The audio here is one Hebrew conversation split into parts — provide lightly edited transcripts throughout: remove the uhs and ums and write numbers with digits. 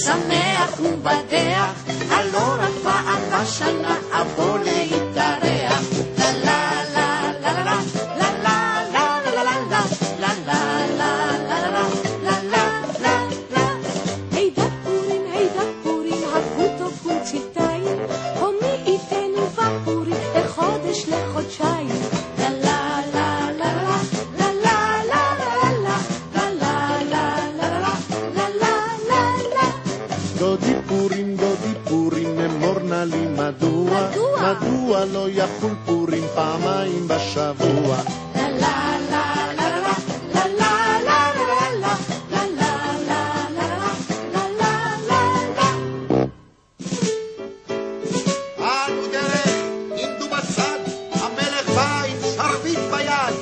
שמח ובדח, הלא רק פעם בשנה אבוא להתארח. לה לה לה לה לה לה לה לה לה לה לה לה לה לה לה לה לה לה. הידע פורים, הבו טוב ונצלתיים, ומי ייתנו בפורים לחודש לחודשיים. לה לה לה לה לה לה לה לה לה לה לה לה לה לה לה. דודי פורים, אמור נא לי מדוע לא יחול פורים פעמיים בשבוע. לה לה לה לה לה לה לה לה לה לה לה לה לה לה לה. אנו דרך, עמדו בצד, המלך בא עם שרביט ביד.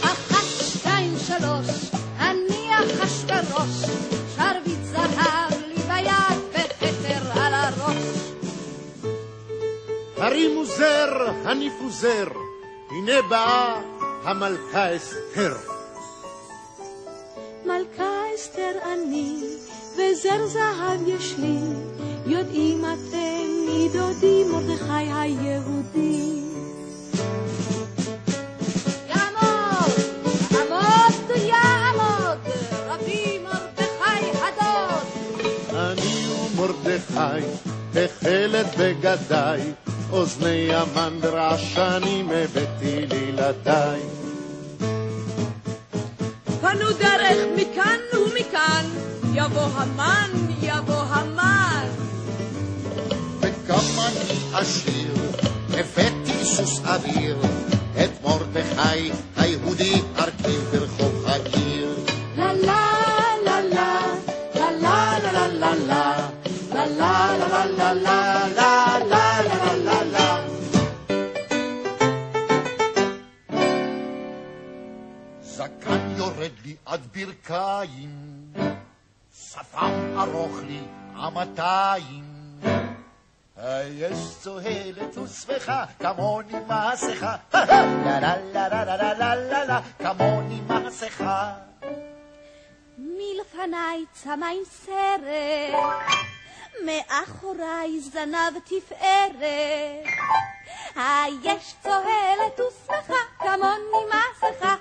1, 2, 3, אני אחשוורוש, שרביט זהב לי ביד וכתר על הראש. הרימו זר, הניפו זר, הנה באה המלכה אסתר. מלכה אסתר אני, וזר זהב יש לי, יודעים אתם מדודי מרדכי היהודי. יעמוד, רבי מרדכי הדוד. אני ומרדכי, תכלת בגדיי, אוזני המן רעשנים הבאתי לילדיי. פנו דרך מכאן ומכאן, יבוא המן, יבוא המן. וגם אני עשיר, הבאתי סוס אוויר, את מרדכי היהודי ארכיב ברחוב העיר. לה לה לה לה לה לה לה לה לה לה לה לה לה לה לה לה לה לה. זקן יורד לי עד ברכיים, שפם ארוך לי עמתיים. יש צוהלת ושמחה כמוני מסכה, לה לה לה לה לה לה לה לה כמוני מסכה. מלפניי צמא עם סרט, מאחוריי זנב תפארת. יש צוהלת ושמחה כמוני מסכה,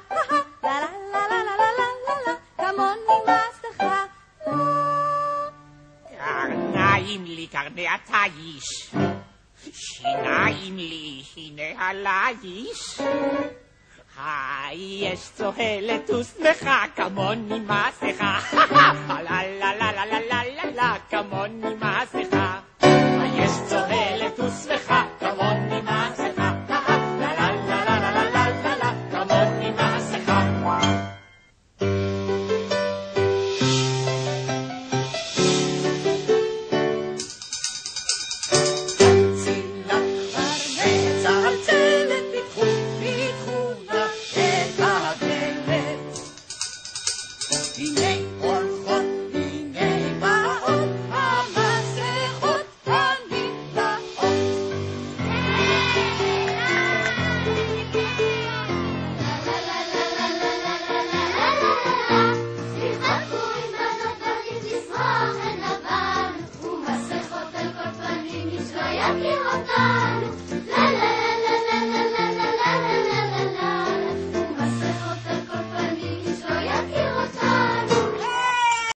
לה לה לה לה לה לה לה לה כמוני מסכה. קרניים לי קרני התיש, שיניים לי הנה הליש. יש צוהלת ושמחה כמוני מסכה, לה לה לה לה לה לה לה לה כמוני מסכה. יש צוהלת ושמחה כמוני מסכה, לה לה לה לה לה לה לה לה כמוני מסכה.